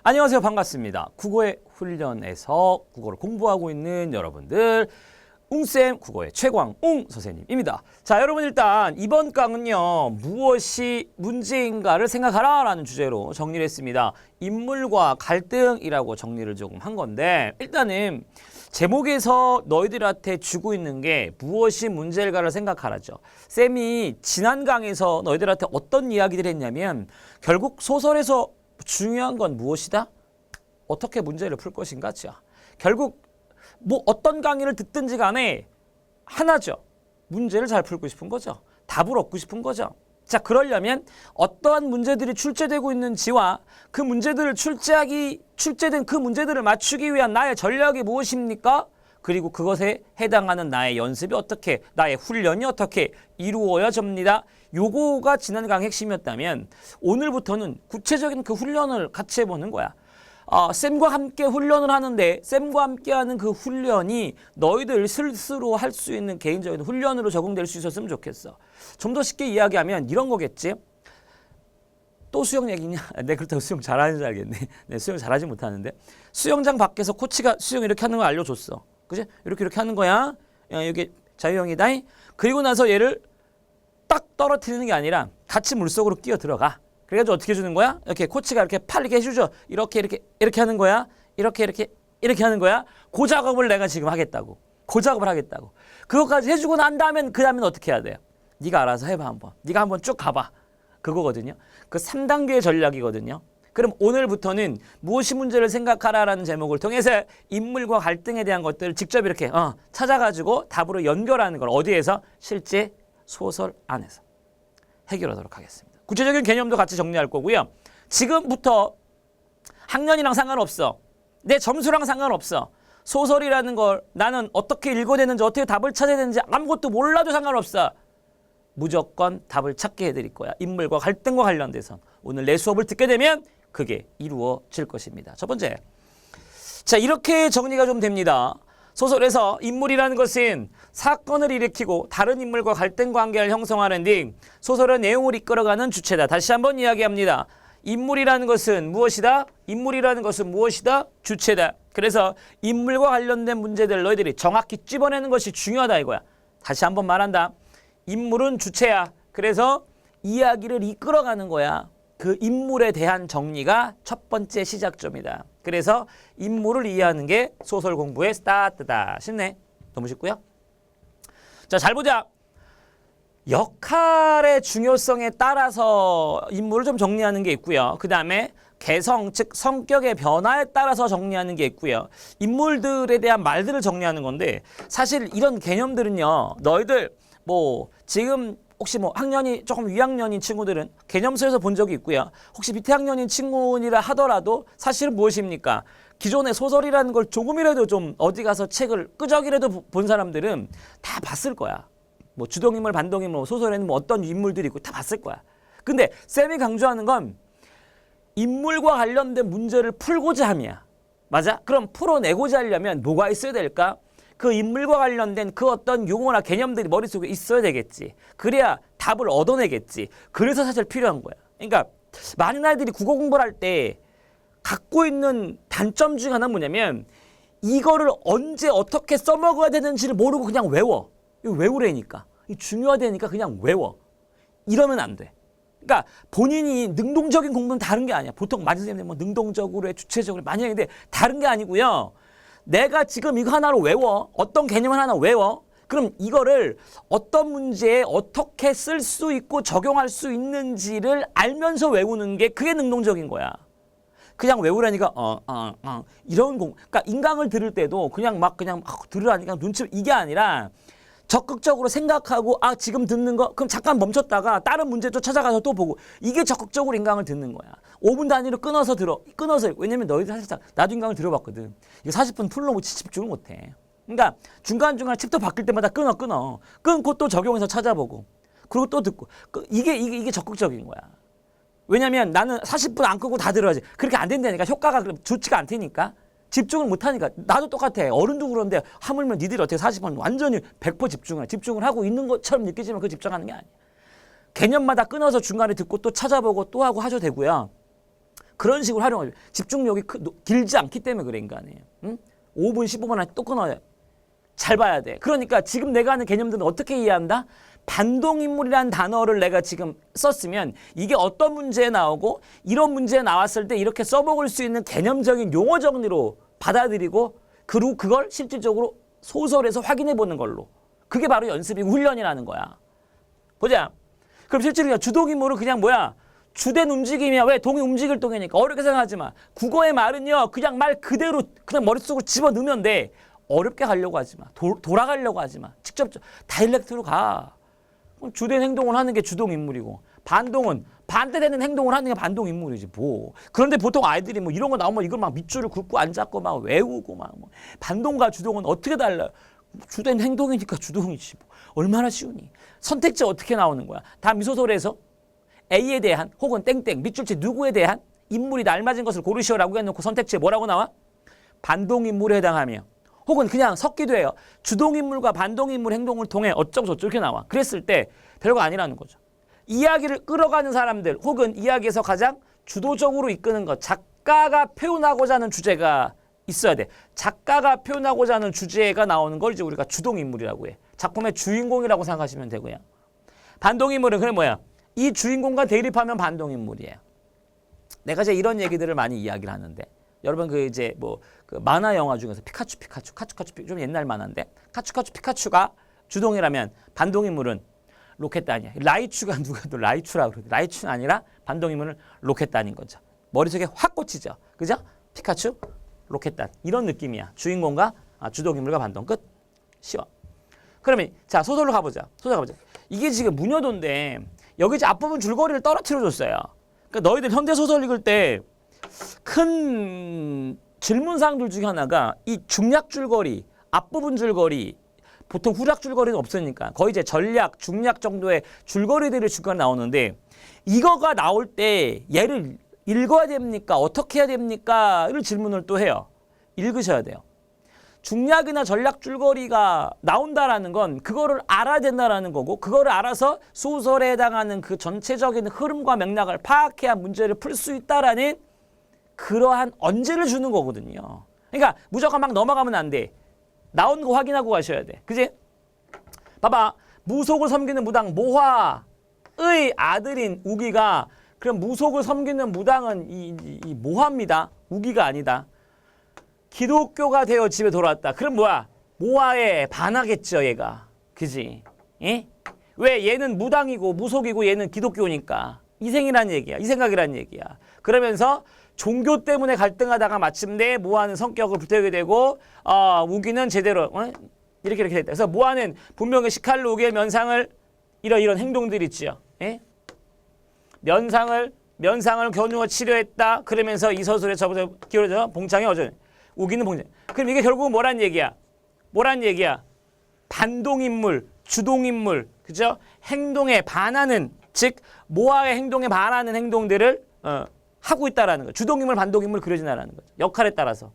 안녕하세요. 반갑습니다. 국어의 훈련에서 국어를 공부하고 있는 여러분들, 웅쌤 국어의 최광웅 선생님입니다. 자, 여러분 일단 이번 강은요, 무엇이 문제인가를 생각하라 라는 주제로 정리를 했습니다. 인물과 갈등이라고 정리를 조금 한 건데, 일단은 제목에서 너희들한테 주고 있는 게 무엇이 문제일까를 생각하라죠. 쌤이 지난 강에서 너희들한테 어떤 이야기를 했냐면, 결국 소설에서 중요한 건 무엇이다? 어떻게 문제를 풀 것인가? 자, 결국 뭐 어떤 강의를 듣든지 간에 하나죠. 문제를 잘 풀고 싶은 거죠. 답을 얻고 싶은 거죠. 자, 그러려면 어떠한 문제들이 출제되고 있는지와 그 문제들을 출제된 그 문제들을 맞추기 위한 나의 전략이 무엇입니까? 그리고 그것에 해당하는 나의 연습이 어떻게, 나의 훈련이 어떻게 이루어집니다. 요거가 지난 강의 핵심이었다면 오늘부터는 구체적인 그 훈련을 같이 해보는 거야. 쌤과 함께 훈련을 하는데 쌤과 함께하는 그 훈련이 너희들 스스로 할 수 있는 개인적인 훈련으로 적용될 수 있었으면 좋겠어. 좀 더 쉽게 이야기하면 이런 거겠지. 또 수영 얘기냐? 네, 그렇다고 수영 잘하는 줄 알겠네. 네, 수영 잘하지 못하는데. 수영장 밖에서 코치가 수영 이렇게 하는 걸 알려줬어. 그지? 이렇게 하는 거야. 야, 여기 자유형이다. 그리고 나서 얘를 딱 떨어뜨리는 게 아니라 같이 물속으로 끼어 들어가. 그래가지고 어떻게 해주는 거야? 이렇게 코치가 이렇게 팔 이렇게 해주죠. 이렇게 하는 거야. 이렇게 하는 거야. 그 작업을 내가 지금 하겠다고. 그 작업을 하겠다고. 그것까지 해주고 난 다음엔 그 다음엔 어떻게 해야 돼요? 네가 알아서 해봐 한번. 네가 한번 쭉 가봐. 그거거든요. 그 3단계의 전략이거든요. 그럼 오늘부터는 무엇이 문제를 생각하라라는 제목을 통해서 인물과 갈등에 대한 것들을 직접 이렇게 찾아가지고 답으로 연결하는 걸 어디에서? 실제 소설 안에서 해결하도록 하겠습니다. 구체적인 개념도 같이 정리할 거고요. 지금부터 학년이랑 상관없어. 내 점수랑 상관없어. 소설이라는 걸 나는 어떻게 읽어야 되는지 어떻게 답을 찾아야 되는지 아무것도 몰라도 상관없어. 무조건 답을 찾게 해드릴 거야. 인물과 갈등과 관련돼서 오늘 내 수업을 듣게 되면 그게 이루어질 것입니다. 첫 번째, 자, 이렇게 정리가 좀 됩니다. 소설에서 인물이라는 것은 사건을 일으키고 다른 인물과 갈등 관계를 형성하는 등 소설의 내용을 이끌어가는 주체다. 다시 한번 이야기합니다. 인물이라는 것은 무엇이다? 인물이라는 것은 무엇이다? 주체다. 그래서 인물과 관련된 문제들 너희들이 정확히 찝어내는 것이 중요하다 이거야. 다시 한번 말한다. 인물은 주체야. 그래서 이야기를 이끌어가는 거야. 그 인물에 대한 정리가 첫 번째 시작점이다. 그래서 인물을 이해하는 게 소설 공부의 스타트다. 쉽네. 너무 쉽고요. 자, 잘 보자. 역할의 중요성에 따라서 인물을 좀 정리하는 게 있고요. 그 다음에 개성, 즉 성격의 변화에 따라서 정리하는 게 있고요. 인물들에 대한 말들을 정리하는 건데 사실 이런 개념들은요. 너희들 뭐 지금 혹시 뭐 학년이 조금 위학년인 친구들은 개념서에서 본 적이 있고요. 혹시 밑에 학년인 친구이라 하더라도 사실은 무엇입니까? 기존의 소설이라는 걸 조금이라도 좀 어디 가서 책을 끄적이라도 본 사람들은 다 봤을 거야. 뭐 주동인물, 반동인물, 소설에는 뭐 어떤 인물들이 있고 다 봤을 거야. 근데 쌤이 강조하는 건 인물과 관련된 문제를 풀고자 함이야. 맞아? 그럼 풀어내고자 하려면 뭐가 있어야 될까? 그 인물과 관련된 그 어떤 용어나 개념들이 머릿속에 있어야 되겠지. 그래야 답을 얻어내겠지. 그래서 사실 필요한 거야. 그러니까 많은 아이들이 국어 공부를 할 때 갖고 있는 단점 중 하나는 뭐냐면 이거를 언제 어떻게 써먹어야 되는지를 모르고 그냥 외워. 이거 외우라니까. 중요하다니까 그냥 외워. 이러면 안 돼. 그러니까 본인이 능동적인 공부는 다른 게 아니야. 보통 많은 선생님들이 뭐 능동적으로 해, 주체적으로 많이 하는데 다른 게 아니고요. 내가 지금 이거 하나로 외워. 어떤 개념을 하나 외워. 그럼 이거를 어떤 문제에 어떻게 쓸 수 있고 적용할 수 있는지를 알면서 외우는 게 그게 능동적인 거야. 그냥 외우라니까 이런 그러니까 인강을 들을 때도 그냥 막 들으라니까 눈치 이게 아니라 적극적으로 생각하고 지금 듣는 거 그럼 잠깐 멈췄다가 다른 문제 또 찾아가서 또 보고 이게 적극적으로 인강을 듣는 거야. 5분 단위로 끊어서 왜냐면 너희들 사실상 나도 인강을 들어봤거든. 이거 40분 풀로 집중을 못해. 그러니까 중간중간 챕터 바뀔 때마다 끊고 또 적용해서 찾아보고 그리고 또 듣고 이게 적극적인 거야. 왜냐면 나는 40분 안 끄고 다 들어야지. 그렇게 안 된다니까. 효과가 좋지가 않다니까. 집중을 못하니까. 나도 똑같아. 어른도 그런데 하물며 니들이 어떻게 40분 완전히 100% 집중을 하고 있는 것처럼 느끼지만 그 집중하는 게 아니야. 개념마다 끊어서 중간에 듣고 또 찾아보고 또 하고 하셔도 되고요. 그런 식으로 활용하죠. 집중력이 길지 않기 때문에 그래, 인간이. 응? 5분, 15분 안에 또 끊어야 돼. 잘 봐야 돼. 그러니까 지금 내가 하는 개념들은 어떻게 이해한다? 반동인물이라는 단어를 내가 지금 썼으면 이게 어떤 문제에 나오고 이런 문제에 나왔을 때 이렇게 써먹을 수 있는 개념적인 용어 정리로 받아들이고 그리고 그걸 실질적으로 소설에서 확인해 보는 걸로. 그게 바로 연습이고 훈련이라는 거야. 보자. 그럼 실제로 주동인물은 그냥 뭐야? 주된 움직임이야. 왜? 동이 움직일 동이니까. 어렵게 생각하지 마. 국어의 말은요. 그냥 말 그대로 그냥 머릿속으로 집어넣으면 돼. 어렵게 가려고 하지 마. 돌아가려고 하지 마. 직접 다이렉트로 가. 주된 행동을 하는 게 주동인물이고 반동은 반대되는 행동을 하는 게 반동인물이지 뭐. 그런데 보통 아이들이 뭐 이런 거 나오면 이걸 막 밑줄을 긋고 앉았고 막 외우고 막 뭐. 반동과 주동은 어떻게 달라요? 주된 행동이니까 주동이지 뭐. 얼마나 쉬우니. 선택지 어떻게 나오는 거야? 다 미소설에서 A에 대한 혹은 땡땡 밑줄치 누구에 대한 인물이 알맞은 것을 고르시오라고 해놓고 선택지에 뭐라고 나와? 반동인물에 해당하며 혹은 그냥 섞기도 해요. 주동인물과 반동인물 행동을 통해 어쩌고 저쩌고 이렇게 나와. 그랬을 때 별거 아니라는 거죠. 이야기를 끌어가는 사람들 혹은 이야기에서 가장 주도적으로 이끄는 것, 작가가 표현하고자 하는 주제가 있어야 돼. 작가가 표현하고자 하는 주제가 나오는 걸 이제 우리가 주동인물이라고 해. 작품의 주인공이라고 생각하시면 되고요. 반동인물은 그게 뭐야? 이 주인공과 대립하면 반동인물이에요. 내가 이제 이런 얘기들을 많이 이야기를 하는데 여러분 그 이제 뭐 그 만화 영화 중에서 카츄 좀 옛날 만화인데 카츄 피카츄가 주동이라면 반동인물은 로켓단이야. 라이츄가 누가 또 라이츄라고 그러지. 라이츄는 아니라 반동인물은 로켓단인 거죠. 머릿속에 확 꽂히죠. 그죠? 피카츄, 로켓단. 이런 느낌이야. 주인공과 주동인물과 반동. 끝. 쉬워. 그러면 자 소설로 가보자. 이게 지금 무녀도인데 여기 이제 앞부분 줄거리를 떨어뜨려줬어요. 그러니까 너희들 현대소설 읽을 때 큰 질문사항들 중에 하나가 이 중략 줄거리, 앞부분 줄거리, 보통 후략 줄거리는 없으니까 거의 이제 전략, 중략 정도의 줄거리들이 중간에 나오는데 이거가 나올 때 얘를 읽어야 됩니까? 어떻게 해야 됩니까? 를 질문을 또 해요. 읽으셔야 돼요. 중략이나 전략 줄거리가 나온다라는 건 그거를 알아야 된다라는 거고 그거를 알아서 소설에 해당하는 그 전체적인 흐름과 맥락을 파악해야 문제를 풀 수 있다라는 그러한 언제를 주는 거거든요. 그러니까 무조건 막 넘어가면 안 돼. 나온 거 확인하고 가셔야 돼. 그지? 봐봐. 무속을 섬기는 무당 모화의 아들인 우기가 그럼 무속을 섬기는 무당은 이 모화입니다. 우기가 아니다. 기독교가 되어 집에 돌아왔다. 그럼 뭐야? 모화에 반하겠죠, 얘가. 그지? 예? 왜? 얘는 무당이고 무속이고 얘는 기독교니까. 이생이란 얘기야. 이 생각이란 얘기야. 그러면서 종교 때문에 갈등하다가 마침내 모화는 성격을 불태우게 되고 우기는 제대로 이렇게 됐다. 그래서 모화는 분명히 시칼로 우기의 면상을 이런 행동들이 있지요. 예? 면상을 겨누어 치료했다. 그러면서 이 서술에 저부터 기울어져 봉창이 어전. 우기는 봉창. 그럼 이게 결국은 뭐란 얘기야? 반동인물, 주동인물, 그죠? 행동에 반하는, 즉 모화의 행동에 반하는 행동들을 하고 있다라는 거. 주동인물, 반동인물 그려진다라는 거죠. 역할에 따라서.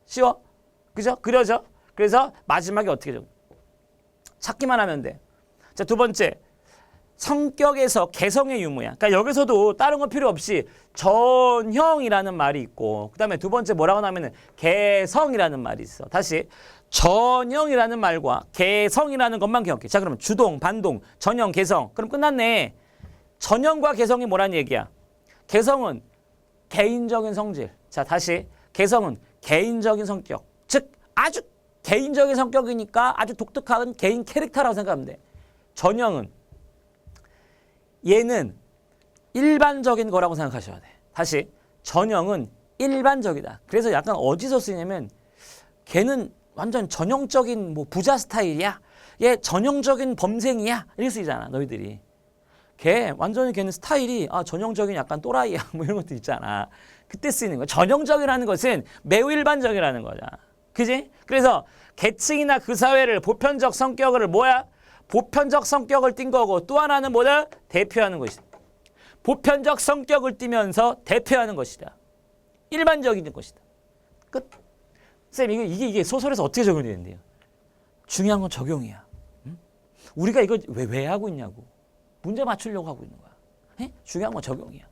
쉬워? 그죠? 그려져. 그래서 마지막에 어떻게 좀 찾기만 하면 돼. 자, 두 번째. 성격에서 개성의 유무야. 그러니까 여기서도 다른 거 필요 없이 전형이라는 말이 있고 그다음에 두 번째 뭐라고 하면은 개성이라는 말이 있어. 다시 전형이라는 말과 개성이라는 것만 기억해. 자, 그러면 주동, 반동, 전형, 개성. 그럼 끝났네. 전형과 개성이 뭐란 얘기야? 개성은 개인적인 성질. 자, 다시 개성은 개인적인 성격. 즉 아주 개인적인 성격이니까 아주 독특한 개인 캐릭터라고 생각하면 돼. 전형은 얘는 일반적인 거라고 생각하셔야 돼. 다시 전형은 일반적이다. 그래서 약간 어디서 쓰냐면 걔는 완전 전형적인 뭐 부자 스타일이야. 얘 전형적인 범생이야. 이렇게 쓰이잖아. 너희들이. 걔는 스타일이 전형적인 약간 또라이야. 뭐 이런 것도 있잖아. 그때 쓰이는 거야. 전형적이라는 것은 매우 일반적이라는 거잖아. 그지? 그래서 계층이나 그 사회를 보편적 성격을 보편적 성격을 띈 거고 또 하나는 뭐다? 대표하는 것이다. 보편적 성격을 띠면서 대표하는 것이다. 일반적인 것이다. 끝. 쌤, 이게 소설에서 어떻게 적용이 되는데요? 중요한 건 적용이야. 응? 우리가 이걸 왜 하고 있냐고. 문제 맞추려고 하고 있는 거야. 에? 중요한 건 적용이야.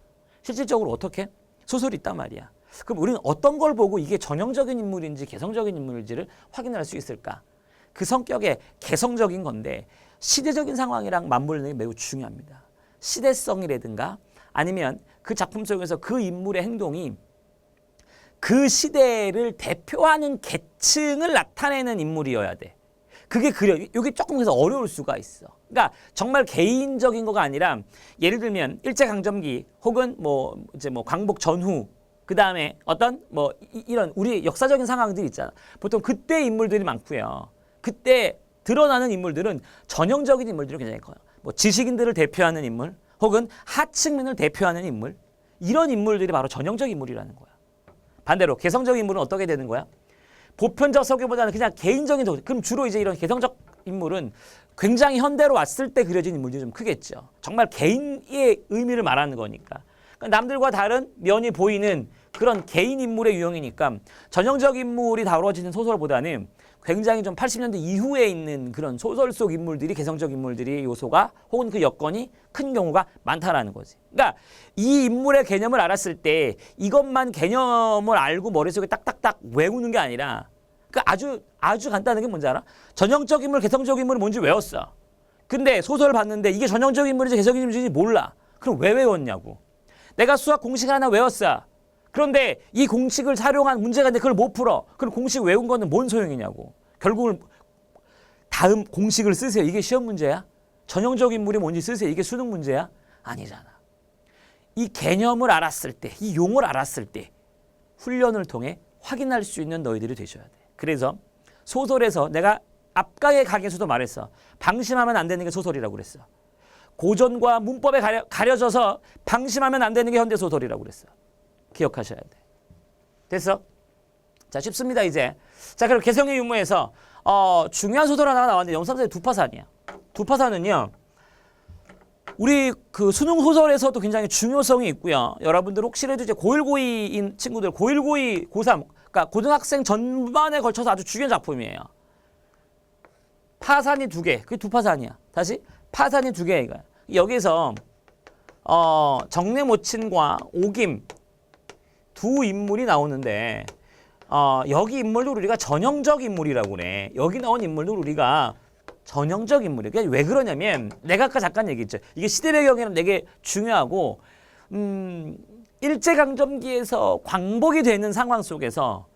실질적으로 어떻게? 소설이 있단 말이야. 그럼 우리는 어떤 걸 보고 이게 전형적인 인물인지 개성적인 인물인지를 확인할 수 있을까? 그 성격의 개성적인 건데 시대적인 상황이랑 맞물리는 게 매우 중요합니다. 시대성이라든가 아니면 그 작품 속에서 그 인물의 행동이 그 시대를 대표하는 계층을 나타내는 인물이어야 돼. 그게 그려. 이게 조금 그래서 어려울 수가 있어. 그러니까 정말 개인적인 거가 아니라 예를 들면 일제강점기 혹은 뭐 이제 뭐 광복 전후 그 다음에 어떤 뭐 이런 우리 역사적인 상황들이 있잖아. 보통 그때 인물들이 많고요. 그때 드러나는 인물들은 전형적인 인물들이 굉장히 커요. 뭐 지식인들을 대표하는 인물 혹은 하층민을 대표하는 인물 이런 인물들이 바로 전형적 인물이라는 거야. 반대로 개성적 인물은 어떻게 되는 거야? 보편적 서교보다는 그냥 개인적인 서 그럼 주로 이제 이런 개성적 인물은 굉장히 현대로 왔을 때 그려진 인물들이 좀 크겠죠. 정말 개인의 의미를 말하는 거니까. 그러니까 남들과 다른 면이 보이는 그런 개인 인물의 유형이니까 전형적 인물이 다뤄지는 소설보다는 굉장히 좀 80년대 이후에 있는 그런 소설 속 인물들이 개성적 인물들이 요소가 혹은 그 여건이 큰 경우가 많다라는 거지. 그러니까 이 인물의 개념을 알았을 때 이것만 개념을 알고 머릿속에 딱딱딱 외우는 게 아니라 그 아주 간단한 게 뭔지 알아? 전형적 인물, 개성적 인물은 뭔지 외웠어. 근데 소설을 봤는데 이게 전형적 인물인지 개성적 인물인지 몰라. 그럼 왜 외웠냐고. 내가 수학 공식 하나 외웠어. 그런데 이 공식을 활용한 문제가 있는데 그걸 못 풀어. 그럼 공식 외운 거는 뭔 소용이냐고. 결국은 다음 공식을 쓰세요. 이게 시험 문제야? 전형적 인물이 뭔지 쓰세요. 이게 수능 문제야? 아니잖아. 이 개념을 알았을 때, 이 용어를 알았을 때 훈련을 통해 확인할 수 있는 너희들이 되셔야 돼. 그래서 소설에서 내가 앞강의 강에서도 말했어. 방심하면 안 되는 게 소설이라고 그랬어. 고전과 문법에 가려져서 방심하면 안 되는 게 현대소설이라고 그랬어. 기억하셔야 돼. 됐어? 자, 쉽습니다, 이제. 자, 그럼 개성의 유무에서 중요한 소설 하나가 나왔는데 영삼사의 두파산이야. 두파산은요, 우리 그 수능 소설에서도 굉장히 중요성이 있고요. 여러분들 혹시라도 이제 고1, 고2인 친구들, 고1, 고2, 고3, 그러니까 고등학생 전반에 걸쳐서 아주 중요한 작품이에요. 파산이 두 개, 그게 두파산이야. 다시 파산이 두 개 이거야. 여기서 정내모친과 오김 두 인물이 나오는데 여기 인물도 우리가 전형적 인물이라고 그래. 여기 나온 인물도 우리가 전형적 인물이야. 그러니까 왜 그러냐면 내가 아까 잠깐 얘기했죠. 이게 시대 배경에는 되게 중요하고 일제강점기에서 광복이 되는 상황 속에서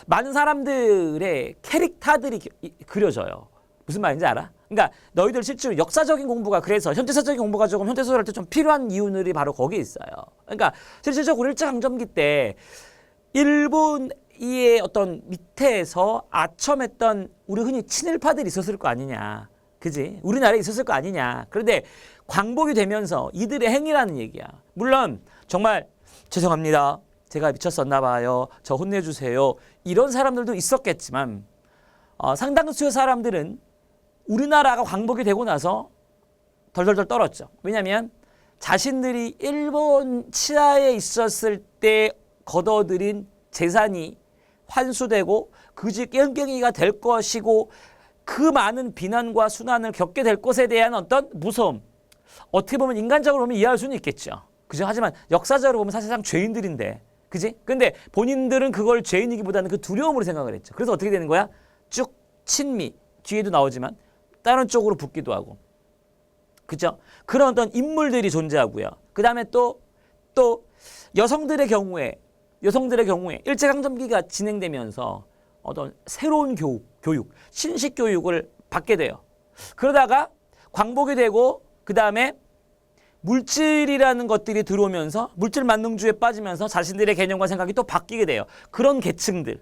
많은 사람들의 캐릭터들이 그려져요. 무슨 말인지 알아? 그러니까 너희들 실제로 역사적인 공부가 그래서 현대사적인 공부가 조금 현대소설 할 때 좀 필요한 이유들이 바로 거기에 있어요. 그러니까 실질적으로 일제강점기 때 일본의 어떤 밑에서 아첨했던 우리 흔히 친일파들이 있었을 거 아니냐. 그지? 우리나라에 있었을 거 아니냐. 그런데 광복이 되면서 이들의 행위라는 얘기야. 물론 정말 죄송합니다. 제가 미쳤었나 봐요. 저 혼내주세요. 이런 사람들도 있었겠지만 상당수의 사람들은 우리나라가 광복이 되고 나서 덜덜덜 떨었죠. 왜냐하면 자신들이 일본 치하에 있었을 때 거둬들인 재산이 환수되고 그지 깽깽이가 될 것이고 그 많은 비난과 순환을 겪게 될 것에 대한 어떤 무서움. 어떻게 보면 인간적으로 보면 이해할 수는 있겠죠. 그죠? 하지만 역사적으로 보면 사실상 죄인들인데. 그지? 근데 본인들은 그걸 죄인이기보다는 그 두려움으로 생각을 했죠. 그래서 어떻게 되는 거야? 쭉 친미. 뒤에도 나오지만 다른 쪽으로 붙기도 하고. 그죠? 그런 어떤 인물들이 존재하고요. 그 다음에 또 여성들의 경우에 일제강점기가 진행되면서 어떤 새로운 교육, 신식 교육을 받게 돼요. 그러다가 광복이 되고 그 다음에 물질이라는 것들이 들어오면서 물질 만능주의에 빠지면서 자신들의 개념과 생각이 또 바뀌게 돼요. 그런 계층들.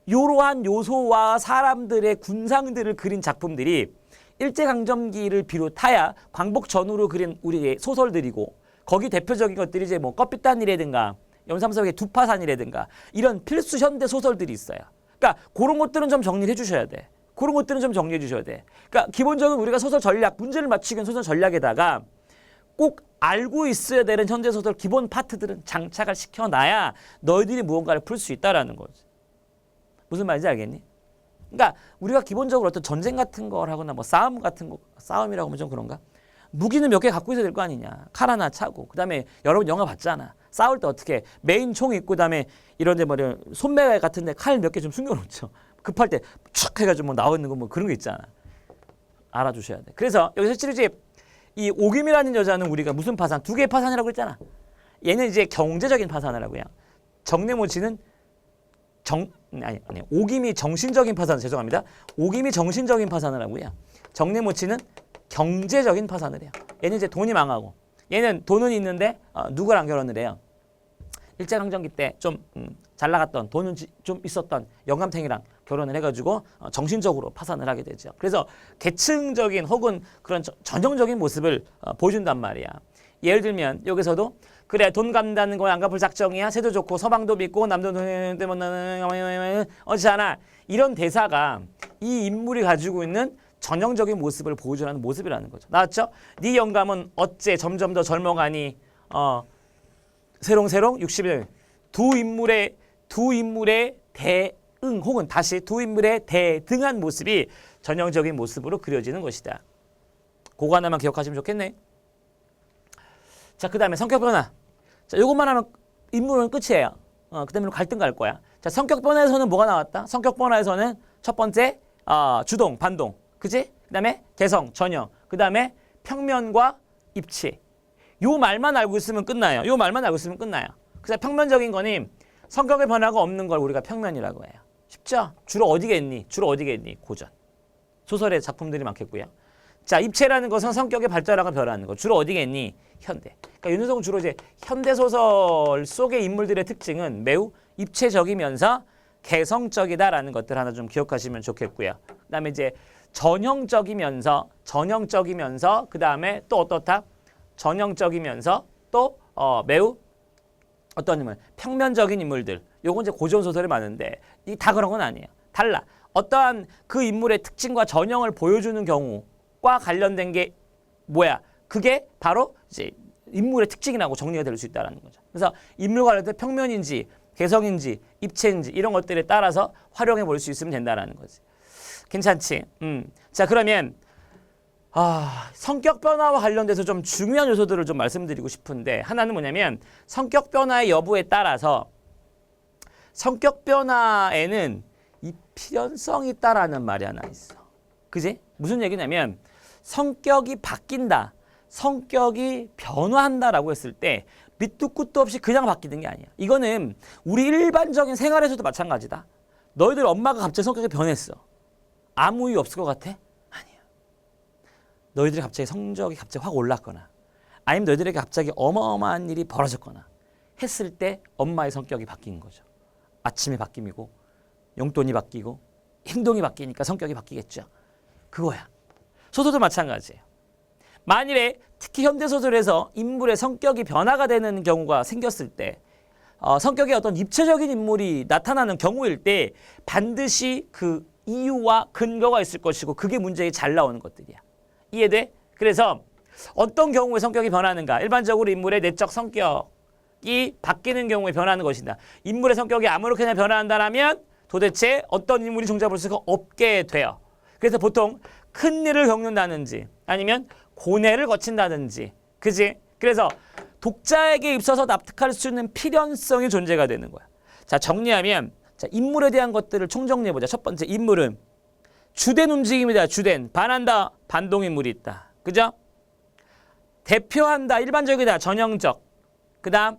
이러한 요소와 사람들의 군상들을 그린 작품들이 일제강점기를 비롯하여 광복 전후로 그린 우리의 소설들이고 거기 대표적인 것들이 이제 뭐 껍빛단이라든가 염삼석의 두파산이라든가 이런 필수 현대 소설들이 있어요. 그러니까 그런 것들은 좀 정리를 해주셔야 돼. 그런 것들은 좀 정리해 주셔야 돼. 그러니까 기본적으로 우리가 소설 전략, 문제를 맞추기 위한 소설 전략에다가 꼭 알고 있어야 되는 현대소설 기본 파트들은 장착을 시켜놔야 너희들이 무언가를 풀 수 있다라는 거지. 무슨 말인지 알겠니? 그러니까 우리가 기본적으로 어떤 전쟁 같은 걸 하거나 뭐 싸움 같은 거, 싸움이라고 하면 좀 그런가? 무기는 몇 개 갖고 있어야 될 거 아니냐. 칼 하나 차고. 그 다음에 여러분 영화 봤잖아. 싸울 때 어떻게 해? 메인 총 있고 그다음에 이런데 뭐 손매 같은데 칼 몇 개 좀 숨겨놓죠. 급할 때 촥 해가지고 뭐 나오는 거 뭐 그런 거 있잖아. 알아주셔야 돼. 그래서 여기서 실제 이 오김이라는 여자는 우리가 무슨 파산? 두 개의 파산이라고 했잖아. 얘는 이제 경제적인 파산을 하고요. 정내모치는 오김이 정신적인 파산, 죄송합니다. 오김이 정신적인 파산을 하고요. 정내모치는 경제적인 파산을 해요. 얘는 이제 돈이 망하고, 얘는 돈은 있는데 누구랑 결혼을 해요? 일제강점기 때 좀 잘 나갔던, 돈은 좀 있었던 영감탱이랑 결혼을 해가지고 정신적으로 파산을 하게 되죠. 그래서 계층적인 혹은 그런 전형적인 모습을 보여준단 말이야. 예를 들면 여기서도 그래 돈 갚는다는 거야 안 갚을 작정이야 새도 좋고 서방도 믿고 남도 때문에 어찌하나 이런 대사가 이 인물이 가지고 있는 전형적인 모습을 보여주는 모습이라는 거죠. 나왔죠? 네 영감은 어째 점점 더 젊어가니 새롱새롱 60일 두 인물의 대응 혹은 다시 두 인물의 대등한 모습이 전형적인 모습으로 그려지는 것이다. 그거 하나만 기억하시면 좋겠네. 자, 그 다음에 성격 변화. 자, 요것만 하면 인물은 끝이에요. 그 다음에 갈등 갈 거야. 자, 성격 변화에서는 뭐가 나왔다? 성격 변화에서는 첫 번째, 주동, 반동. 그지? 그 다음에 개성, 전형. 그 다음에 평면과 입체. 요 말만 알고 있으면 끝나요. 요 말만 알고 있으면 끝나요. 그래서 평면적인 거는 성격의 변화가 없는 걸 우리가 평면이라고 해요. 쉽죠? 주로 어디겠니? 주로 어디겠니? 고전. 소설의 작품들이 많겠고요. 자, 입체라는 것은 성격의 발달하고 변화하는 거. 주로 어디겠니? 현대. 그러니까 윤여성은 주로 이제 현대 소설 속의 인물들의 특징은 매우 입체적이면서 개성적이다라는 것들 하나 좀 기억하시면 좋겠고요. 그다음에 이제 전형적이면서 그다음에 또 어떻다? 전형적이면서 또 매우 어떤 인물, 평면적인 인물들. 요건 이제 고전 소설이 많은데 이 다 그런 건 아니에요. 달라. 어떠한 그 인물의 특징과 전형을 보여주는 경우과 관련된 게 뭐야? 그게 바로 이제 인물의 특징이라고 정리가 될 수 있다는 거죠. 그래서 인물과 관련된 평면인지 개성인지 입체인지 이런 것들에 따라서 활용해 볼 수 있으면 된다는 거지. 괜찮지? 자, 그러면 성격 변화와 관련돼서 좀 중요한 요소들을 좀 말씀드리고 싶은데 하나는 뭐냐면 성격 변화의 여부에 따라서 성격 변화에는 이 필연성이 있다라는 말이 하나 있어. 그지? 무슨 얘기냐면 성격이 바뀐다. 성격이 변화한다라고 했을 때 밑도 끝도 없이 그냥 바뀌는 게 아니야. 이거는 우리 일반적인 생활에서도 마찬가지다. 너희들 엄마가 갑자기 성격이 변했어. 아무 이유 없을 것 같아? 아니야. 너희들이 갑자기 성적이 갑자기 확 올랐거나 아니면 너희들에게 갑자기 어마어마한 일이 벌어졌거나 했을 때 엄마의 성격이 바뀐 거죠. 아침에 바뀜이고 용돈이 바뀌고 행동이 바뀌니까 성격이 바뀌겠죠. 그거야. 소설도 마찬가지예요. 만일에 특히 현대소설에서 인물의 성격이 변화가 되는 경우가 생겼을 때 성격의 어떤 입체적인 인물이 나타나는 경우일 때 반드시 그 이유와 근거가 있을 것이고 그게 문제에 잘 나오는 것들이야. 이해돼? 그래서 어떤 경우에 성격이 변하는가? 일반적으로 인물의 내적 성격이 바뀌는 경우에 변하는 것이다. 인물의 성격이 아무렇게나 변화한다면 도대체 어떤 인물이 종잡을 수가 없게 돼요. 그래서 보통 큰 일을 겪는다든지 아니면 고뇌를 거친다든지 그지? 그래서 독자에게 있어서 납득할 수 있는 필연성이 존재가 되는 거야. 자, 정리하면 자, 인물에 대한 것들을 총정리해보자. 첫 번째, 인물은 주된 움직임이다. 주된. 반한다. 반동인물이 있다. 그죠? 대표한다. 일반적이다. 전형적. 그 다음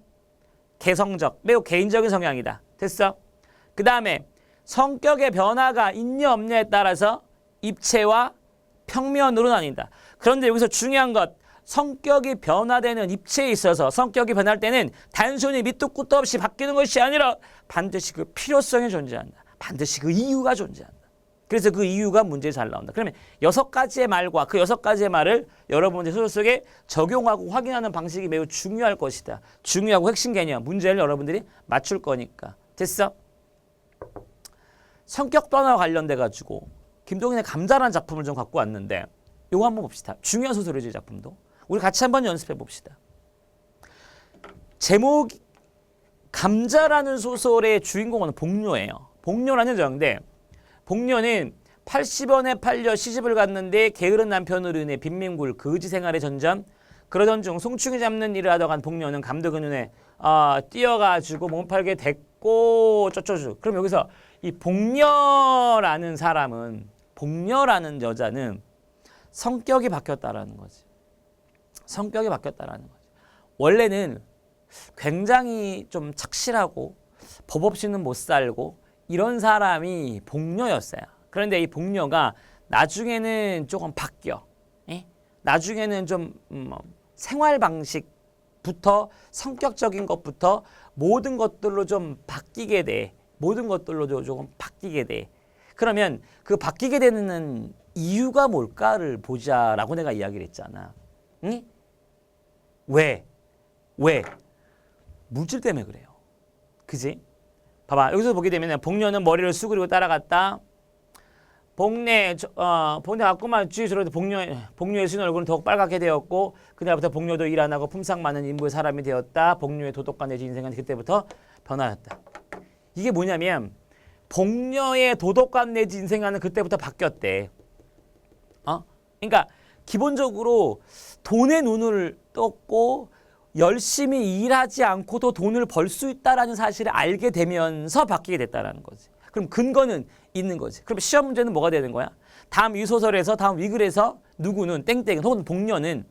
개성적. 매우 개인적인 성향이다. 됐어? 그 다음에 성격의 변화가 있냐 없냐에 따라서 입체와 평면으로 나뉜다. 그런데 여기서 중요한 것, 성격이 변화되는 입체에 있어서 성격이 변할 때는 단순히 밑도 끝도 없이 바뀌는 것이 아니라 반드시 그 필요성이 존재한다. 반드시 그 이유가 존재한다. 그래서 그 이유가 문제에 잘 나온다. 그러면 6가지의 말과 그 6가지의 말을 여러분의 소설 속에 적용하고 확인하는 방식이 매우 중요할 것이다. 중요하고 핵심 개념, 문제를 여러분들이 맞출 거니까. 됐어? 성격 변화와 관련돼 가지고 김동인의 감자라는 작품을 좀 갖고 왔는데 이거 한번 봅시다. 중요한 소설이죠, 이 작품도. 우리 같이 한번 연습해 봅시다. 제목 감자라는 소설의 주인공은 복녀예요. 복녀라는 여자인데 복녀는 80원에 팔려 시집을 갔는데 게으른 남편으로 인해 빈민굴 거지 생활에 전전 그러던 중 송충이 잡는 일을 하다간 복녀는 감독의 눈에 뛰어가지고 몸팔게 됐고 쪼쪼쪼. 그럼 여기서 이 복녀라는 사람은 복녀라는 여자는 성격이 바뀌었다라는 거지. 성격이 바뀌었다라는 거지. 원래는 굉장히 좀 착실하고 법 없이는 못 살고 이런 사람이 복녀였어요. 그런데 이 복녀가 나중에는 조금 바뀌어. 예? 나중에는 좀 생활 방식부터 성격적인 것부터 모든 것들로 좀 바뀌게 돼. 모든 것들로 조금 바뀌게 돼. 그러면 그 바뀌게 되는 이유가 뭘까를 보자라고 내가 이야기를 했잖아. 응? 왜? 물질 때문에 그래요. 그지? 봐봐. 여기서 보게 되면 복녀는 머리를 수그리고 따라갔다. 복녀 갔구만 주위로 복녀의 순 얼굴은 더욱 빨갛게 되었고 그날부터 복녀도 일 안 하고 품상 많은 인부의 사람이 되었다. 복녀의 도덕과 내지 인생은 그때부터 변화였다. 이게 뭐냐면 복녀의 도덕관 내지 인생관은 그때부터 바뀌었대. 그러니까 기본적으로 돈에 눈을 떴고 열심히 일하지 않고도 돈을 벌 수 있다라는 사실을 알게 되면서 바뀌게 됐다라는 거지. 그럼 근거는 있는 거지. 그럼 시험 문제는 뭐가 되는 거야? 다음 위소설에서 다음 위글에서 누구는 땡땡 혹은 복녀는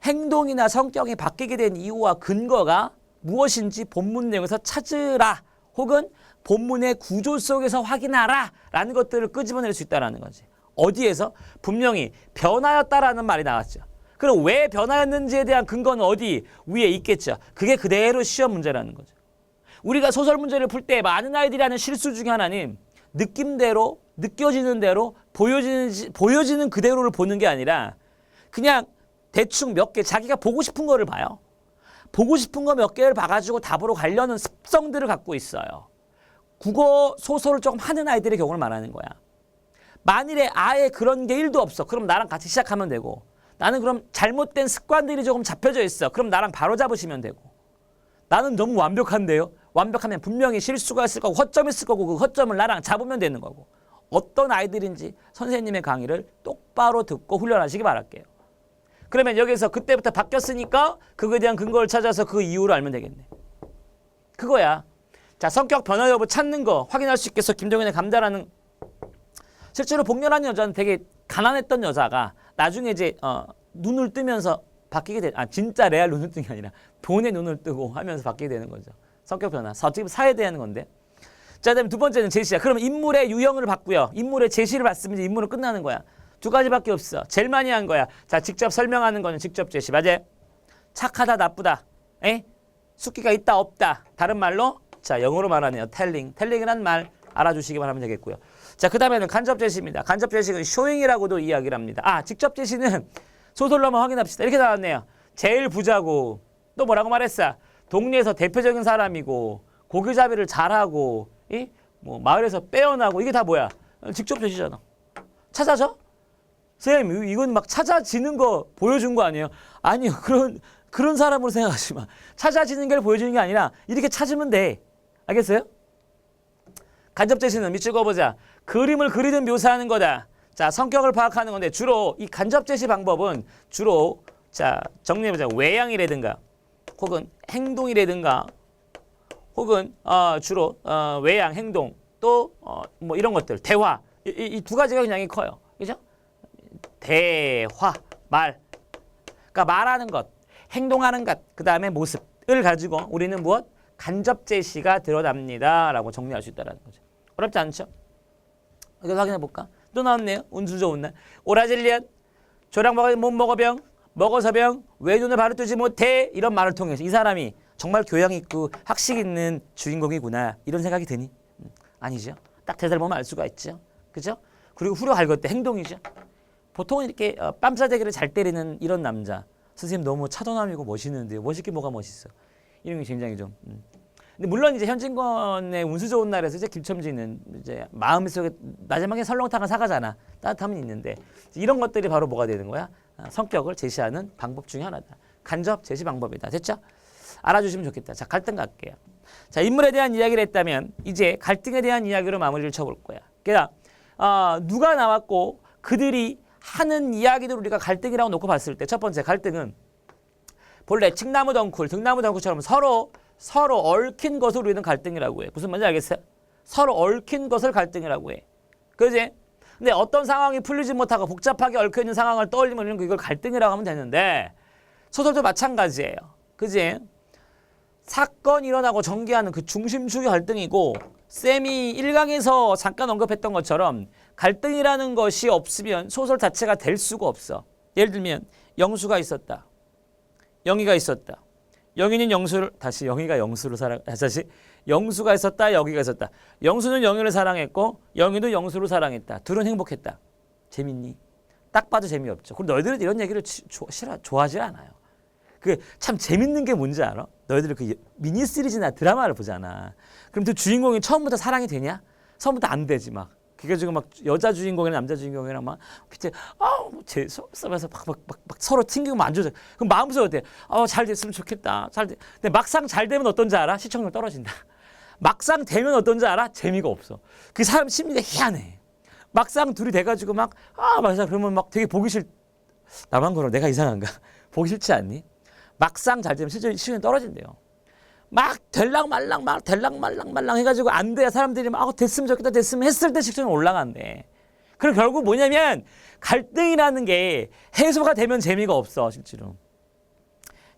행동이나 성격이 바뀌게 된 이유와 근거가 무엇인지 본문 내용에서 찾으라. 혹은 본문의 구조 속에서 확인하라 라는 것들을 끄집어낼 수 있다는 거지. 어디에서? 분명히 변화였다라는 말이 나왔죠. 그럼 왜 변화였는지에 대한 근거는 어디? 위에 있겠죠. 그게 그대로 시험 문제라는 거죠. 우리가 소설 문제를 풀 때 많은 아이들이 하는 실수 중에 하나는 느낌대로, 느껴지는 대로, 보여지는 그대로를 보는 게 아니라 그냥 대충 몇 개 자기가 보고 싶은 거를 봐요. 보고 싶은 거 몇 개를 봐가지고 답으로 가려는 습성들을 갖고 있어요. 국어 소설을 조금 하는 아이들의 경우를 말하는 거야. 만일에 아예 그런 게 1도 없어. 그럼 나랑 같이 시작하면 되고 나는 그럼 잘못된 습관들이 조금 잡혀져 있어. 그럼 나랑 바로 잡으시면 되고 나는 너무 완벽한데요. 완벽하면 분명히 실수가 있을 거고 허점이 있을 거고 그 허점을 나랑 잡으면 되는 거고 어떤 아이들인지 선생님의 강의를 똑바로 듣고 훈련하시기 바랄게요. 그러면 여기서 그때부터 바뀌었으니까 그거에 대한 근거를 찾아서 그 이유를 알면 되겠네. 그거야. 자, 성격 변화 여부 찾는 거 확인할 수 있겠어. 김정현의 감자라는 실제로 복녀라는 여자는 되게 가난했던 여자가 나중에 이제 눈을 뜨면서 바뀌게 돼. 진짜 레알 눈을 뜬 게 아니라 돈에 눈을 뜨고 하면서 바뀌게 되는 거죠. 성격 변화. 어떻게 사회에 대한 건데. 자, 그다음에 두 번째는 제시야. 그러면 인물의 유형을 봤고요. 인물의 제시를 봤으면 이제 인물은 끝나는 거야. 두 가지밖에 없어. 제일 많이 한 거야. 자, 직접 설명하는 거는 직접 제시. 맞아? 착하다, 나쁘다. 숙기가 있다, 없다. 다른 말로 자, 영어로 말하네요. 텔링이란 말 알아주시기만 하면 되겠고요. 자, 그 다음에는 간접 제시입니다. 간접 제시는 쇼잉이라고도 이야기를 합니다. 직접 제시는 소설로 한번 확인합시다. 이렇게 나왔네요. 제일 부자고 또 뭐라고 말했어? 동네에서 대표적인 사람이고 고기잡이를 잘하고 뭐 마을에서 빼어나고 이게 다 뭐야? 직접 제시잖아. 찾아져? 쌤, 이건 막 찾아지는 거 보여준 거 아니에요? 아니요. 그런 사람으로 생각하지 마. 찾아지는 걸 보여주는 게 아니라 이렇게 찾으면 돼. 알겠어요? 간접 제시는 밑줄 그어보자. 그림을 그리든 묘사하는 거다. 자, 성격을 파악하는 건데 주로 이 간접 제시 방법은 주로 자, 정리해보자. 외양이라든가 혹은 행동이라든가 혹은 주로 외양, 행동 또 뭐 이런 것들, 대화 이 두 가지가 굉장히 커요. 그죠? 대화, 말. 그러니까 말하는 것, 행동하는 것, 그 다음에 모습을 가지고 우리는 무엇? 간접 제시가 드러납니다. 라고 정리할 수 있다는 거죠. 어렵지 않죠? 이거 확인해 볼까? 또 나왔네요. 운수 좋은 날. 오라질리언, 조랑 못 먹어병, 먹어서병, 왜 눈을 바로 뜨지 못해? 이런 말을 통해서 이 사람이 정말 교양 있고 학식 있는 주인공이구나. 이런 생각이 드니? 아니죠. 딱 대사를 보면 알 수가 있죠. 그죠? 그리고 후려갈 것 때 행동이죠. 보통은 이렇게 뺨싸대기를 잘 때리는 이런 남자. 선생님 너무 차도남이고 멋있는데요. 멋있게 뭐가 멋있어. 이런 게 굉장히 좀. 근데 물론 이제 현진건의 운수 좋은 날에서 이제 김첨지는 이제 마음속에 마지막에 설렁탕을 사가잖아. 따뜻함은 있는데 이런 것들이 바로 뭐가 되는 거야? 성격을 제시하는 방법 중에 하나다. 간접 제시 방법이다. 됐죠? 알아주시면 좋겠다. 자, 갈등 갈게요. 자, 인물에 대한 이야기를 했다면 이제 갈등에 대한 이야기로 마무리를 쳐볼 거야. 그러니까 누가 나왔고 그들이 하는 이야기들 우리가 갈등이라고 놓고 봤을 때 첫 번째 갈등은 본래 칡나무 덩쿨, 등나무 덩쿨처럼 서로 얽힌 것을 우리는 갈등이라고 해. 무슨 말인지 알겠어요? 서로 얽힌 것을 갈등이라고 해. 그지? 근데 어떤 상황이 풀리지 못하고 복잡하게 얽혀있는 상황을 떠올리면 이걸 갈등이라고 하면 되는데 소설도 마찬가지예요. 그지? 사건이 일어나고 전개하는 그 중심축이 갈등이고 쌤이 1강에서 잠깐 언급했던 것처럼 갈등이라는 것이 없으면 소설 자체가 될 수가 없어. 예를 들면 영수가 있었다. 영희가 있었다. 영희는 영수를 다시 영희가 영수를 다시 영수가 있었다. 영희가 있었다. 영수는 영희를 사랑했고 영희도 영수를 사랑했다. 둘은 행복했다. 재밌니? 딱 봐도 재미없죠. 그리고 너희들은 이런 얘기를 좋아하지 않아요. 그 참 재밌는 게 뭔지 알아? 너희들 그 미니 시리즈나 드라마를 보잖아. 그럼 그 주인공이 처음부터 사랑이 되냐? 처음부터 안 되지 막. 그래가지고 막 여자 주인공이랑 남자 주인공이랑 막 밑에 제 속에서 막 서로 튕기고 안 좋아. 그럼 마음속에 어때? 잘 됐으면 좋겠다. 근데 막상 잘 되면 어떤지 알아? 시청률 떨어진다. 막상 되면 어떤지 알아? 재미가 없어. 그 사람 심리가 희한해. 막상 둘이 돼가지고 맞아 그러면 막 되게 보기 나만 그럼 내가 이상한가? 보기 싫지 않니? 막상 잘 되면 시청률이 떨어진대요. 막 될랑말랑 해가지고 안 돼. 사람들이 막 됐으면 좋겠다 됐으면 했을 때 시청률이 올라간대. 그럼 결국 뭐냐면 갈등이라는 게 해소가 되면 재미가 없어. 실제로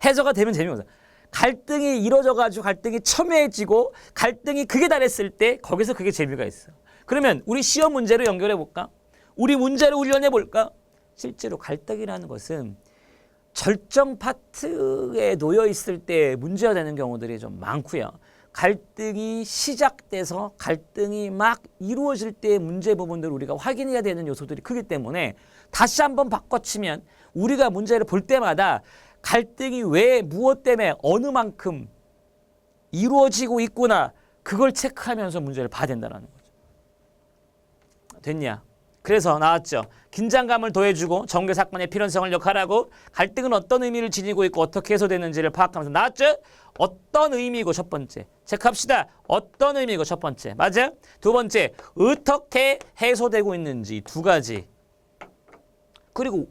해소가 되면 재미가 없어. 갈등이 이루어져가지고 갈등이 첨예해지고 갈등이 극에 달했을 때 거기서 그게 재미가 있어. 그러면 우리 시험 문제로 연결해 볼까? 우리 문제로 훈련해 볼까? 실제로 갈등이라는 것은 절정 파트에 놓여 있을 때 문제가 되는 경우들이 좀 많고요. 갈등이 시작돼서 갈등이 막 이루어질 때의 문제 부분들을 우리가 확인해야 되는 요소들이 크기 때문에 다시 한번 바꿔치면 우리가 문제를 볼 때마다 갈등이 왜 무엇 때문에 어느 만큼 이루어지고 있구나 그걸 체크하면서 문제를 봐야 된다는 거죠. 됐냐? 그래서 나왔죠. 긴장감을 더해주고 전개 사건의 필연성을 역할하고 갈등은 어떤 의미를 지니고 있고 어떻게 해소되는지를 파악하면서 나왔죠. 어떤 의미고 첫 번째. 체크합시다. 어떤 의미고 첫 번째. 맞아? 두 번째. 어떻게 해소되고 있는지 두 가지. 그리고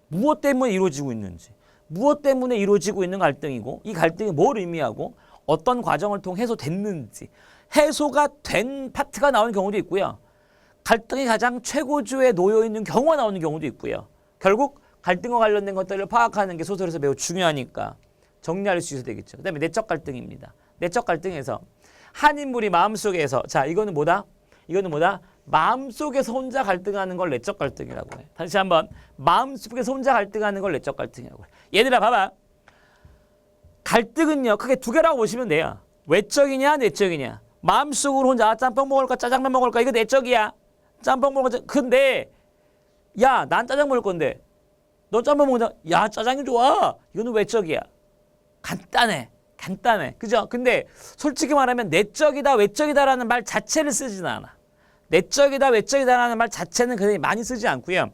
무엇 때문에 이루어지고 있는지. 무엇 때문에 이루어지고 있는 갈등이고 이 갈등이 뭘 의미하고 어떤 과정을 통해 해소됐는지. 해소가 된 파트가 나오는 경우도 있고요. 갈등이 가장 최고조에 놓여있는 경우가 나오는 경우도 있고요. 결국 갈등과 관련된 것들을 파악하는 게 소설에서 매우 중요하니까 정리할 수 있어야 되겠죠. 그 다음에 내적 갈등입니다. 내적 갈등에서 한 인물이 마음속에서 자 이거는 뭐다? 마음속에서 혼자 갈등하는 걸 내적 갈등이라고 해. 다시 한번 마음속에서 혼자 갈등하는 걸 내적 갈등이라고 해. 얘들아 봐봐. 갈등은요 크게 두 개라고 보시면 돼요. 외적이냐 내적이냐. 마음속으로 혼자 짬뽕 먹을까 짜장면 먹을까 이거 내적이야. 짬뽕 먹을까 근데 야 난 짜장 먹을 건데 너 짬뽕 먹자. 야 짜장이 좋아. 이거는 외적이야. 간단해. 그죠? 근데 솔직히 말하면 내적이다 외적이다라는 말 자체를 쓰지는 않아. 내적이다 외적이다라는 말 자체는 그렇게 많이 쓰지 않고요.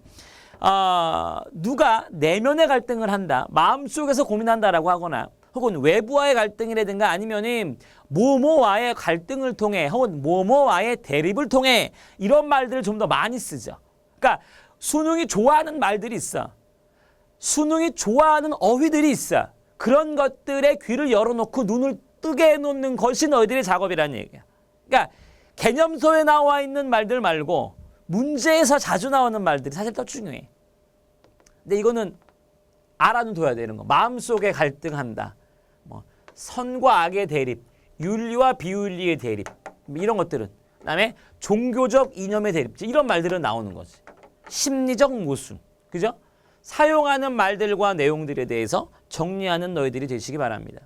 누가 내면의 갈등을 한다. 마음속에서 고민한다라고 하거나 혹은 외부와의 갈등이라든가 아니면은 뭐뭐와의 갈등을 통해 혹은 뭐뭐와의 대립을 통해 이런 말들을 좀 더 많이 쓰죠. 그러니까 수능이 좋아하는 말들이 있어. 수능이 좋아하는 어휘들이 있어. 그런 것들에 귀를 열어놓고 눈을 뜨게 해놓는 것이 너희들의 작업이라는 얘기야. 그러니까 개념서에 나와 있는 말들 말고 문제에서 자주 나오는 말들이 사실 더 중요해. 근데 이거는 알아둬야 되는 거. 마음속에 갈등한다. 선과 악의 대립, 윤리와 비윤리의 대립 이런 것들은 그다음에 종교적 이념의 대립 이런 말들은 나오는 거지. 심리적 모순, 그죠? 사용하는 말들과 내용들에 대해서 정리하는 너희들이 되시기 바랍니다.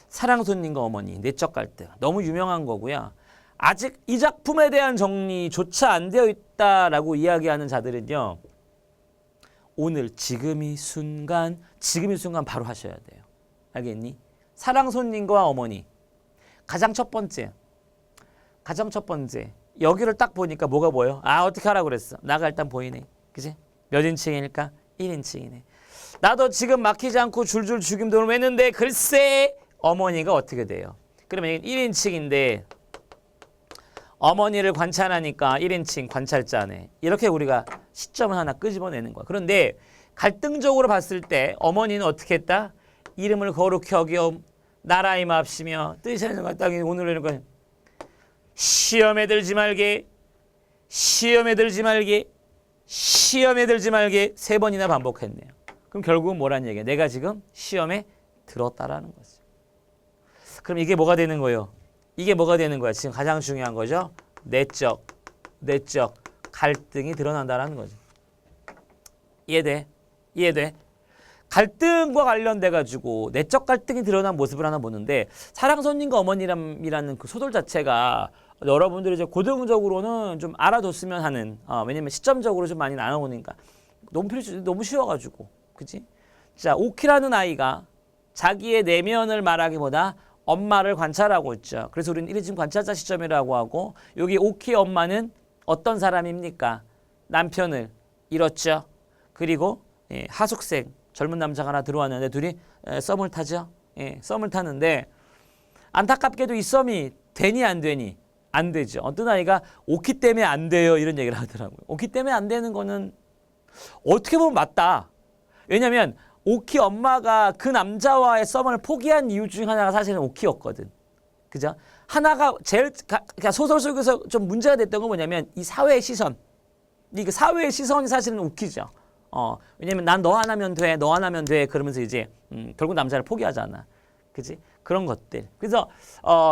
사랑손님과 어머니, 내적 갈등 너무 유명한 거고요. 아직 이 작품에 대한 정리조차 안 되어 있다라고 이야기하는 자들은요. 오늘 지금 이 순간 바로 하셔야 돼요. 알겠니? 사랑손님과 어머니 가장 첫 번째 여기를 딱 보니까 뭐가 보여? 어떻게 하라고 그랬어? 나가 일단 보이네. 그치? 몇 인칭일까? 1인칭이네. 나도 지금 막히지 않고 줄줄 죽임돈을 했는데 글쎄 어머니가 어떻게 돼요? 그러면 1인칭인데 어머니를 관찰하니까 1인칭 관찰자네. 이렇게 우리가 시점을 하나 끄집어내는 거야. 그런데 갈등적으로 봤을 때 어머니는 어떻게 했다? 이름을 거룩히 여기움 나라의 맙시며 뜻이 하는 것 땅에 오늘 이런 거 시험에 들지 말게 시험에 들지 말게 시험에 들지 말게 3번이나 반복했네요. 그럼 결국은 뭐란 얘기야? 내가 지금 시험에 들었다라는 거죠. 그럼 이게 뭐가 되는 거예요? 이게 뭐가 되는 거야? 지금 가장 중요한 거죠. 내적 갈등이 드러난다라는 거죠. 이해돼? 이해돼? 갈등과 관련돼 가지고 내적 갈등이 드러난 모습을 하나 보는데 사랑손님과 어머니람이라는 그 소설 자체가 여러분들이 이제 고등적으로는 좀 알아뒀으면 하는 왜냐면 시점적으로 좀 많이 나눠오니까 너무 쉬워가지고 그치? 자 오키라는 아이가 자기의 내면을 말하기보다 엄마를 관찰하고 있죠. 그래서 우리는 이리즘 관찰자 시점이라고 하고 여기 오키의 엄마는 어떤 사람입니까? 남편을 잃었죠. 그리고 하숙생 젊은 남자가 하나 들어왔는데 둘이 썸을 타죠. 썸을 타는데 안타깝게도 이 썸이 되니 안 되니? 안 되죠. 어떤 아이가 오키 때문에 안 돼요 이런 얘기를 하더라고요. 오키 때문에 안 되는 거는 어떻게 보면 맞다. 왜냐면 오키 엄마가 그 남자와의 썸을 포기한 이유 중 하나가 사실은 오키였거든. 그죠? 하나가 제일 그러니까 소설 속에서 좀 문제가 됐던 건 뭐냐면 이 사회의 시선. 이 사회의 시선이 사실은 오키죠. 왜냐면 난 너 하나면 돼, 너 하나면 돼 그러면서 이제 결국 남자를 포기하잖아. 그지? 그런 것들. 그래서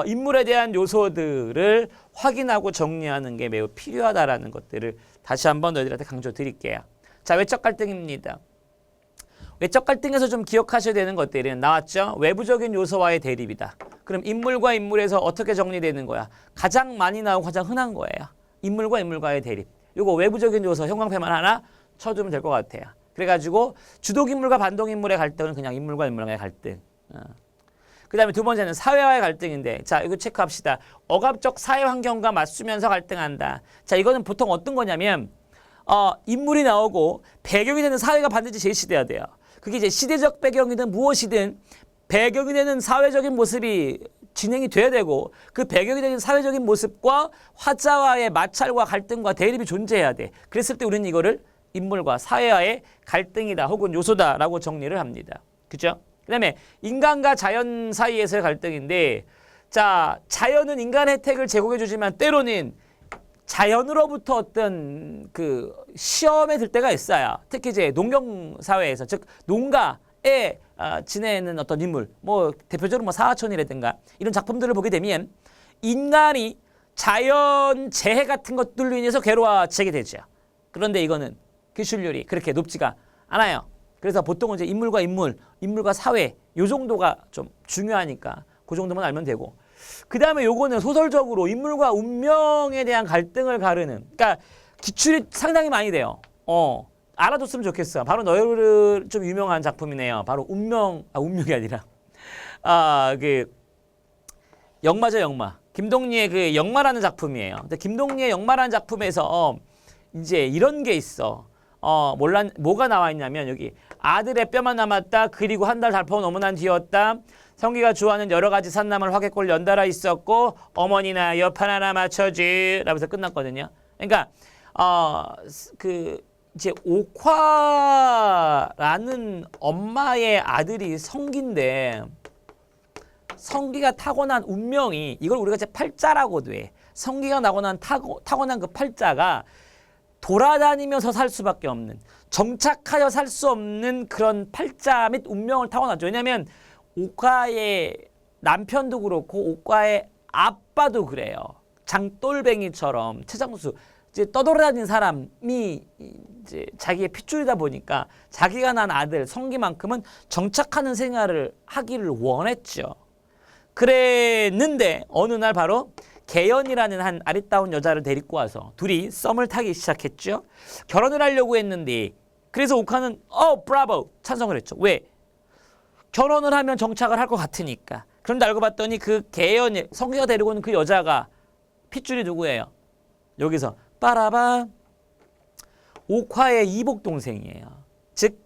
인물에 대한 요소들을 확인하고 정리하는 게 매우 필요하다라는 것들을 다시 한번 너희들한테 강조드릴게요. 자, 외적 갈등입니다. 외적 갈등에서 좀 기억하셔야 되는 것들은 나왔죠? 외부적인 요소와의 대립이다. 그럼 인물과 인물에서 어떻게 정리되는 거야? 가장 많이 나오고 가장 흔한 거예요. 인물과 인물과의 대립. 요거 외부적인 요소 형광펜만 하나 쳐주면 될 것 같아요. 그래가지고 주독인물과 반동인물의 갈등은 그냥 인물과 인물과의 갈등. 그 다음에 두 번째는 사회와의 갈등인데 자 이거 체크합시다. 억압적 사회 환경과 맞추면서 갈등한다. 자 이거는 보통 어떤 거냐면 인물이 나오고 배경이 되는 사회가 반드시 제시돼야 돼요. 그게 이제 시대적 배경이든 무엇이든 배경이 되는 사회적인 모습이 진행이 돼야 되고 그 배경이 되는 사회적인 모습과 화자와의 마찰과 갈등과 대립이 존재해야 돼. 그랬을 때 우리는 이거를 인물과 사회와의 갈등이다 혹은 요소다라고 정리를 합니다. 그죠? 그 다음에 인간과 자연 사이에서의 갈등인데 자 자연은 인간의 혜택을 제공해 주지만 때로는 자연으로부터 어떤 그 시험에 들 때가 있어요. 특히 이제 농경 사회에서 즉 농가에 지내는 어떤 인물 뭐 대표적으로 뭐 사하천이라든가 이런 작품들을 보게 되면 인간이 자연 재해 같은 것들로 인해서 괴로워지게 되죠. 그런데 이거는 기술률이 그렇게 높지가 않아요. 그래서 보통은 이제 인물과 사회 요 정도가 좀 중요하니까 그 정도만 알면 되고 그 다음에 요거는 소설적으로 인물과 운명에 대한 갈등을 가르는 그러니까 기출이 상당히 많이 돼요. 알아뒀으면 좋겠어. 바로 너희들 좀 유명한 작품이네요. 바로 운명이 아니라 그 영마죠 영마. 김동리의 그 영마라는 작품이에요. 근데 김동리의 영마라는 작품에서 이제 이런 게 있어. 뭐가 나와 있냐면 여기 아들의 뼈만 남았다. 그리고 한 달 달포 너무 난 뒤였다. 성기가 좋아하는 여러 가지 산나물 화개골 연달아 있었고 어머니나 옆 하나나 맞춰지 라면서 끝났거든요. 그러니까 그 이제 옥화라는 엄마의 아들이 성기인데 성기가 타고난 운명이 이걸 우리가 이제 팔자라고도 해. 성기가 타고난 그 팔자가 돌아다니면서 살 수밖에 없는 정착하여 살 수 없는 그런 팔자 및 운명을 타고났죠. 왜냐하면 옥화의 남편도 그렇고 옥화의 아빠도 그래요. 장돌뱅이처럼 최장수 이제 떠돌아다니는 사람이 이제 자기의 핏줄이다 보니까 자기가 난 아들 성기만큼은 정착하는 생활을 하기를 원했죠. 그랬는데 어느 날 바로 개연이라는 한 아리따운 여자를 데리고 와서 둘이 썸을 타기 시작했죠. 결혼을 하려고 했는데 그래서 옥화는 브라보 찬성을 했죠. 왜? 결혼을 하면 정착을 할 것 같으니까. 그런데 알고 봤더니 그 개연 성기가 데리고 온 그 여자가 핏줄이 누구예요? 여기서 빠라바 옥화의 이복 동생이에요. 즉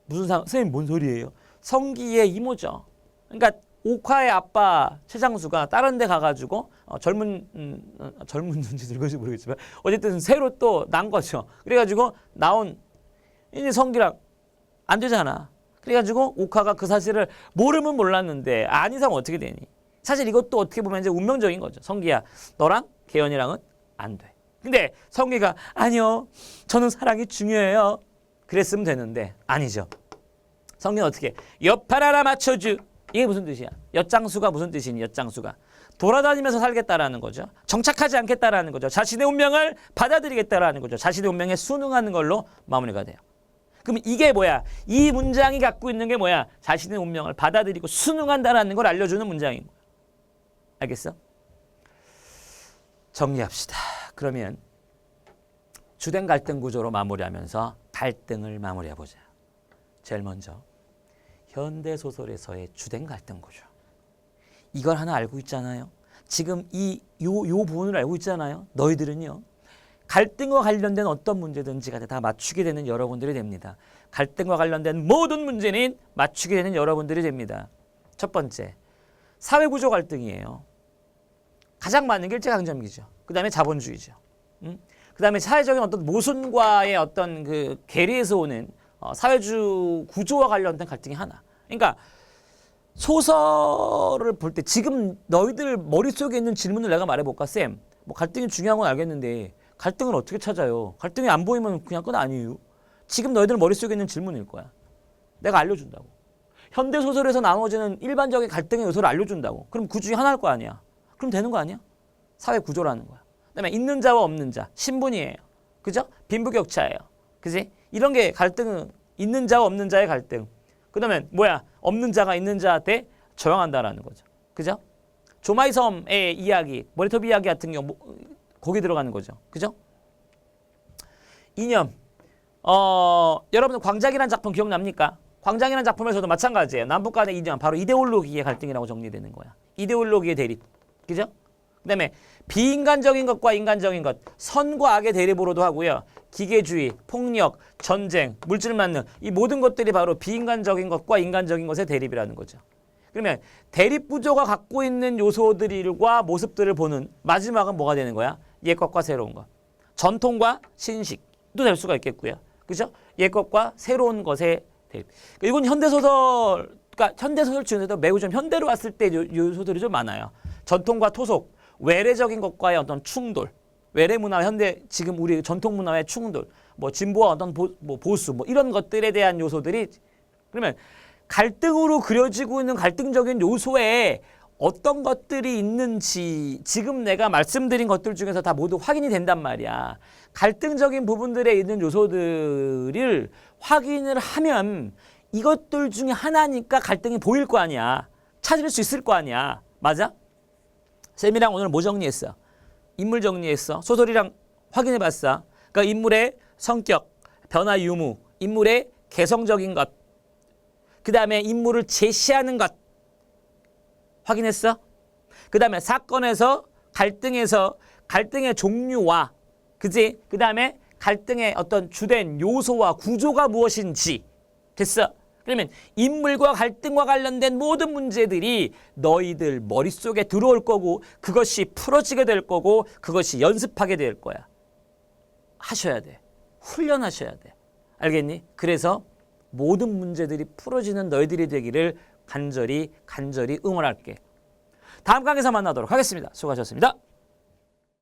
무슨 선생님 뭔 소리예요? 성기의 이모죠. 그러니까 옥화의 아빠 최장수가 다른 데 가가지고 젊은 눈치 들고지 모르겠지만 어쨌든 새로 또 난 거죠. 그래가지고 나온 이제 성기랑 안 되잖아. 그래가지고 옥화가 그 사실을 모르면 몰랐는데 안 이상 어떻게 되니? 사실 이것도 어떻게 보면 이제 운명적인 거죠. 성기야, 너랑 개연이랑은 안 돼. 근데 성기가 아니요, 저는 사랑이 중요해요. 그랬으면 되는데 아니죠. 성기는 어떻게? 옆팔 하나 맞춰주. 이게 무슨 뜻이야? 엿장수가 무슨 뜻이니? 엿장수가 돌아다니면서 살겠다라는 거죠. 정착하지 않겠다라는 거죠. 자신의 운명을 받아들이겠다라는 거죠. 자신의 운명에 순응하는 걸로 마무리가 돼요. 그럼 이게 뭐야? 이 문장이 갖고 있는 게 뭐야? 자신의 운명을 받아들이고 순응한다라는 걸 알려주는 문장인 거야. 알겠어? 정리합시다. 그러면 주된 갈등 구조로 마무리하면서 갈등을 마무리해보자. 제일 먼저 현대소설에서의 주된 갈등 구조. 이걸 하나 알고 있잖아요. 지금 요 부분을 알고 있잖아요. 너희들은요. 갈등과 관련된 어떤 문제든지 간에 다 맞추게 되는 여러분들이 됩니다. 갈등과 관련된 모든 문제는 맞추게 되는 여러분들이 됩니다. 첫 번째, 사회구조 갈등이에요. 가장 많은 게 일제강점기죠. 그 다음에 자본주의죠. 그 다음에 사회적인 어떤 모순과의 어떤 그 괴리에서 오는 사회주 구조와 관련된 갈등이 하나. 그러니까 소설을 볼 때 지금 너희들 머릿속에 있는 질문을 내가 말해볼까? 쌤, 뭐 갈등이 중요한 건 알겠는데 갈등을 어떻게 찾아요? 갈등이 안 보이면 그냥 끝 아니에요? 지금 너희들 머릿속에 있는 질문일 거야. 내가 알려준다고. 현대소설에서 나눠지는 일반적인 갈등의 요소를 알려준다고. 그럼 그 중에 하나일 거 아니야. 그럼 되는 거 아니야? 사회구조라는 거야. 그다음에 있는 자와 없는 자, 신분이에요. 그죠? 빈부격차예요. 그지? 이런 게 갈등은 있는 자와 없는 자의 갈등. 그다음에 뭐야? 없는 자가 있는 자한테 저항한다라는 거죠. 그죠? 조마이섬의 이야기, 머리톱 이야기 같은 경우 거기 들어가는 거죠. 그죠? 이념. 여러분들 광장이라는 작품 기억납니까? 광장이라는 작품에서도 마찬가지예요. 남북 간의 이념, 바로 이데올로기의 갈등이라고 정리되는 거야. 이데올로기의 대립. 그죠? 그다음에 비인간적인 것과 인간적인 것, 선과 악의 대립으로도 하고요. 기계주의, 폭력, 전쟁, 물질 만능, 이 모든 것들이 바로 비인간적인 것과 인간적인 것의 대립이라는 거죠. 그러면 대립 구조가 갖고 있는 요소들과 모습들을 보는 마지막은 뭐가 되는 거야? 옛 것과 새로운 것. 전통과 신식도 될 수가 있겠고요. 그죠? 옛 것과 새로운 것의 대립. 이건 현대소설, 그러니까 현대소설 중에서도 매우 좀 현대로 왔을 때 요소들이 좀 많아요. 전통과 토속, 외래적인 것과의 어떤 충돌, 외래 문화, 현대 지금 우리 전통 문화의 충돌, 뭐 진보와 어떤 보수, 뭐 이런 것들에 대한 요소들이, 그러면 갈등으로 그려지고 있는 갈등적인 요소에 어떤 것들이 있는지 지금 내가 말씀드린 것들 중에서 다 모두 확인이 된단 말이야. 갈등적인 부분들에 있는 요소들을 확인을 하면 이것들 중에 하나니까 갈등이 보일 거 아니야. 찾을 수 있을 거 아니야. 맞아? 쌤이랑 오늘 뭐 정리했어? 인물 정리했어. 소설이랑 확인해봤어. 그러니까 인물의 성격, 변화 유무, 인물의 개성적인 것, 그 다음에 인물을 제시하는 것 확인했어? 그 다음에 사건에서 갈등의 종류와, 그지? 그 다음에 갈등의 어떤 주된 요소와 구조가 무엇인지 됐어? 그러면 인물과 갈등과 관련된 모든 문제들이 너희들 머릿속에 들어올 거고 그것이 풀어지게 될 거고 그것이 연습하게 될 거야. 하셔야 돼. 훈련하셔야 돼. 알겠니? 그래서 모든 문제들이 풀어지는 너희들이 되기를 간절히 응원할게. 다음 강에서 만나도록 하겠습니다. 수고하셨습니다.